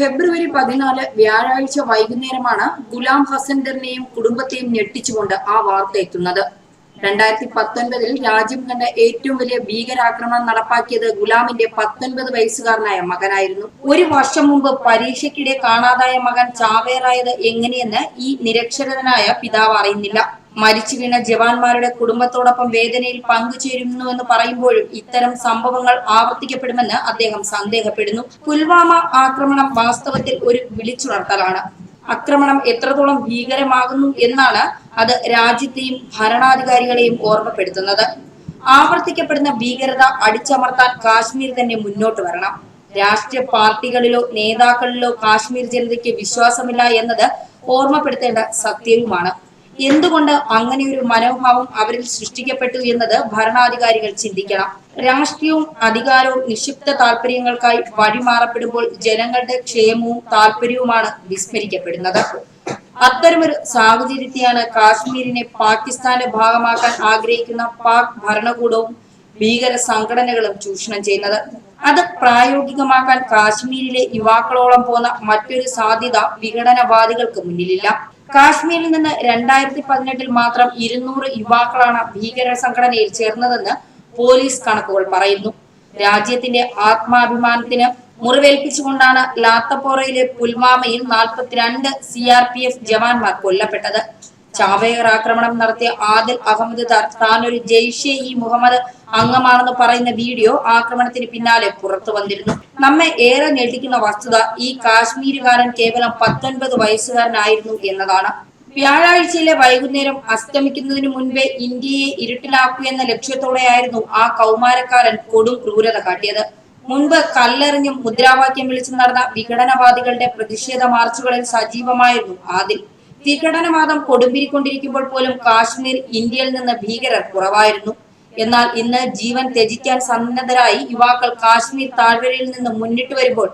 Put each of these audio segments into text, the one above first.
ഫെബ്രുവരി 14 വ്യാഴാഴ്ച വൈകുന്നേരമാണ് ഗുലാം ഹസൻദറിനെയും കുടുംബത്തെയും ഞെട്ടിച്ചുകൊണ്ട് ആ വാർത്ത എത്തുന്നത്. 2019 രാജ്യം കണ്ട ഏറ്റവും വലിയ ഭീകരാക്രമണം നടപ്പാക്കിയത് ഗുലാമിന്റെ 19 വയസ്സുകാരനായ മകനായിരുന്നു. ഒരു വർഷം മുമ്പ് പരീക്ഷയ്ക്കിടെ കാണാതായ മകൻ ചാവേറായത് എങ്ങനെയെന്ന് ഈ നിരക്ഷരനായ പിതാവ് അറിയുന്നില്ല. മരിച്ചു വീണ ജവാന്മാരുടെ കുടുംബത്തോടൊപ്പം വേദനയിൽ പങ്കുചേരുന്നുവെന്ന് പറയുമ്പോഴും ഇത്തരം സംഭവങ്ങൾ ആവർത്തിക്കപ്പെടുമെന്ന് അദ്ദേഹം സന്ദേഹപ്പെടുന്നു. പുൽവാമ ആക്രമണം വാസ്തവത്തിൽ ഒരു വിളിച്ചുണർത്തലാണ്. ആക്രമണം എത്രത്തോളം ഭീകരമാകുന്നു എന്നാണ് അത് രാജ്യത്തെയും ഭരണാധികാരികളെയും ഓർമ്മപ്പെടുത്തുന്നത്. ആവർത്തിക്കപ്പെടുന്ന ഭീകരത അടിച്ചമർത്താൻ കാശ്മീർ തന്നെ മുന്നോട്ട് വരണം. രാഷ്ട്രീയ പാർട്ടികളിലോ നേതാക്കളിലോ കാശ്മീർ ജനതയ്ക്ക് വിശ്വാസമില്ല എന്നത് ഓർമ്മപ്പെടുത്തേണ്ട സത്യവുമാണ്. എന്തുകൊണ്ട് അങ്ങനെയൊരു മനോഭാവം അവരിൽ സൃഷ്ടിക്കപ്പെട്ടു എന്നത് ഭരണാധികാരികൾ ചിന്തിക്കണം. രാഷ്ട്രീയവും അധികാരവും നിക്ഷിപ്ത താല്പര്യങ്ങൾക്കായി വഴിമാറപ്പെടുമ്പോൾ ജനങ്ങളുടെ ക്ഷേമവും താല്പര്യവുമാണ് വിസ്മരിക്കപ്പെടുന്നത്. അത്തരമൊരു സാഹചര്യത്തെയാണ് കാശ്മീരിനെ പാകിസ്ഥാന്റെ ഭാഗമാക്കാൻ ആഗ്രഹിക്കുന്ന പാക് ഭരണകൂടവും ഭീകര സംഘടനകളും ചൂഷണം ചെയ്യുന്നത്. അത് പ്രായോഗികമാക്കാൻ കാശ്മീരിലെ യുവാക്കളോളം പോന്ന മറ്റൊരു സാധ്യത വിഘടനവാദികൾക്ക് മുന്നിലില്ല. കാശ്മീരിൽ നിന്ന് 2018 മാത്രം 200 യുവാക്കളാണ് ഭീകര സംഘടനയിൽ ചേർന്നതെന്ന് പോലീസ് കണക്കുകൾ പറയുന്നു. രാജ്യത്തിന്റെ ആത്മാഭിമാനത്തിന് മുറിവേൽപ്പിച്ചുകൊണ്ടാണ് ലാത്തപ്പോറയിലെ പുൽവാമയിൽ 42 CRPF ജവാന്മാർ കൊല്ലപ്പെട്ടത്. ചാവേർ ആക്രമണം നടത്തിയ ആദിൽ അഹമ്മദ് ദാർ താൻ ഒരു ജെയ്ഷെ ഇ മുഹമ്മദ് അംഗമാണെന്ന് പറയുന്ന വീഡിയോ ആക്രമണത്തിന് പിന്നാലെ പുറത്തു വന്നിരുന്നു. നമ്മെ ഏറെ ഞെട്ടിക്കുന്ന വസ്തുത ഈ കാശ്മീരുകാരൻ കേവലം 19 വയസ്സുകാരനായിരുന്നു എന്നതാണ്. വ്യാഴാഴ്ചയിലെ വൈകുന്നേരം അസ്തമിക്കുന്നതിന് മുൻപേ ഇന്ത്യയെ ഇരുട്ടിലാക്കുക എന്ന ലക്ഷ്യത്തോടെയായിരുന്നു ആ കൗമാരക്കാരൻ കൊടും ക്രൂരത കാട്ടിയത്. മുൻപ് കല്ലെറിഞ്ഞും മുദ്രാവാക്യം വിളിച്ചു നടന്ന വിഘടനവാദികളുടെ പ്രതിഷേധ മാർച്ചുകളിൽ സജീവമായിരുന്നു ആദിൽ. വിഘടനവാദം കൊടുമ്പിരിക്കൊണ്ടിരിക്കുമ്പോൾ പോലും കാശ്മീർ ഇന്ത്യയിൽ നിന്ന് ഭീകരർ കുറവായിരുന്നു. എന്നാൽ ഇന്ന് ജീവൻ ത്യജിക്കാൻ സന്നദ്ധരായി യുവാക്കൾ കാശ്മീർ താഴ്വരയിൽ നിന്ന് മുന്നിട്ട് വരുമ്പോൾ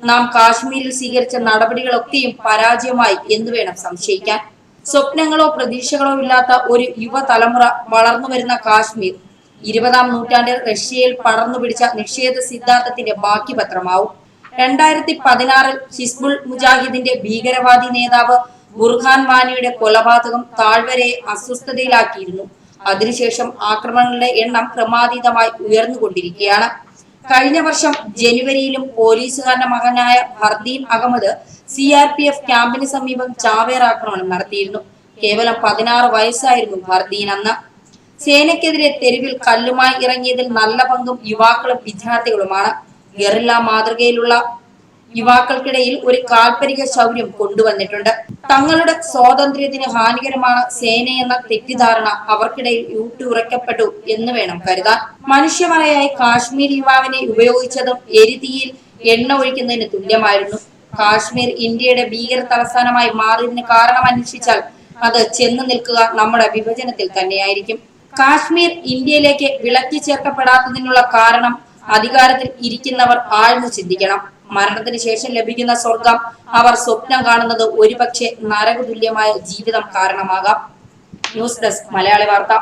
നാം കാശ്മീരിൽ സ്വീകരിച്ച നടപടികളൊക്കെയും പരാജയമായി എന്ന് വേണം സംശയിക്കാൻ. സ്വപ്നങ്ങളോ പ്രതീക്ഷകളോ ഇല്ലാത്ത ഒരു യുവതലമുറ വളർന്നു വരുന്ന കാശ്മീർ 20-ാം നൂറ്റാണ്ടിൽ റഷ്യയിൽ പടർന്നു പിടിച്ച നിഷേധ സിദ്ധാന്തത്തിന്റെ ബാക്കി പത്രമാവും. 2016 ഹിസ്ബുൾ മുജാഹിദിന്റെ ഭീകരവാദി നേതാവ് ബുർഹാൻ വാനിയുടെ കൊലപാതകം താഴ്വരയെ അസ്വസ്ഥതയിലാക്കിയിരുന്നു. അതിനുശേഷം ആക്രമണങ്ങളുടെ എണ്ണം ക്രമാതീതമായി ഉയർന്നുകൊണ്ടിരിക്കുകയാണ്. കഴിഞ്ഞ വർഷം ജനുവരിയിലും പോലീസുകാരന്റെ മകനായ ഫർദീൻ അഹമ്മദ് CRPF ക്യാമ്പിന് സമീപം ചാവേർ ആക്രമണം നടത്തിയിരുന്നു. കേവലം 16 വയസ്സായിരുന്നു ഫർദീൻ അന്ന്. സേനയ്ക്കെതിരെ തെരുവിൽ കല്ലുമായി ഇറങ്ങിയതിൽ നല്ല പങ്കും യുവാക്കളും വിദ്യാർത്ഥികളുമാണ്. ഗറില്ല മാതൃകയിലുള്ള യുവാക്കൾക്കിടയിൽ ഒരു കാൽപ്പനിക ശൗര്യം കൊണ്ടുവന്നിട്ടുണ്ട്. തങ്ങളുടെ സ്വാതന്ത്ര്യത്തിന് ഹാനികരമാണ് സേനയെന്ന തെറ്റിദ്ധാരണ അവർക്കിടയിൽ ഊട്ടിയുറക്കപ്പെട്ടു എന്ന് വേണം കരുതാൻ. മനുഷ്യമറയായി കാശ്മീർ യുവാവിനെ ഉപയോഗിച്ചതും എരിതീയിൽ എണ്ണ ഒഴിക്കുന്നതിന് തുല്യമായിരുന്നു. കാശ്മീർ ഇന്ത്യയുടെ ഭീകര തലസ്ഥാനമായി മാറിയതിന് കാരണം അന്വേഷിച്ചാൽ അത് ചെന്നു നിൽക്കുക നമ്മുടെ വിഭജനത്തിൽ തന്നെയായിരിക്കും. കാശ്മീർ ഇന്ത്യയിലേക്ക് വിളക്കി ചേർക്കപ്പെടാത്തതിനുള്ള കാരണം അധികാരത്തിൽ ഇരിക്കുന്നവർ ആഴ്ന്നു ചിന്തിക്കണം. മരണത്തിന് ശേഷം ലഭിക്കുന്ന സ്വർഗം അവർ സ്വപ്നം കാണുന്നത് ഒരുപക്ഷെ നരകതുല്യമായ ജീവിതം കാരണമാകാം. ന്യൂസ് ഡെസ്ക് മലയാളി വാർത്ത.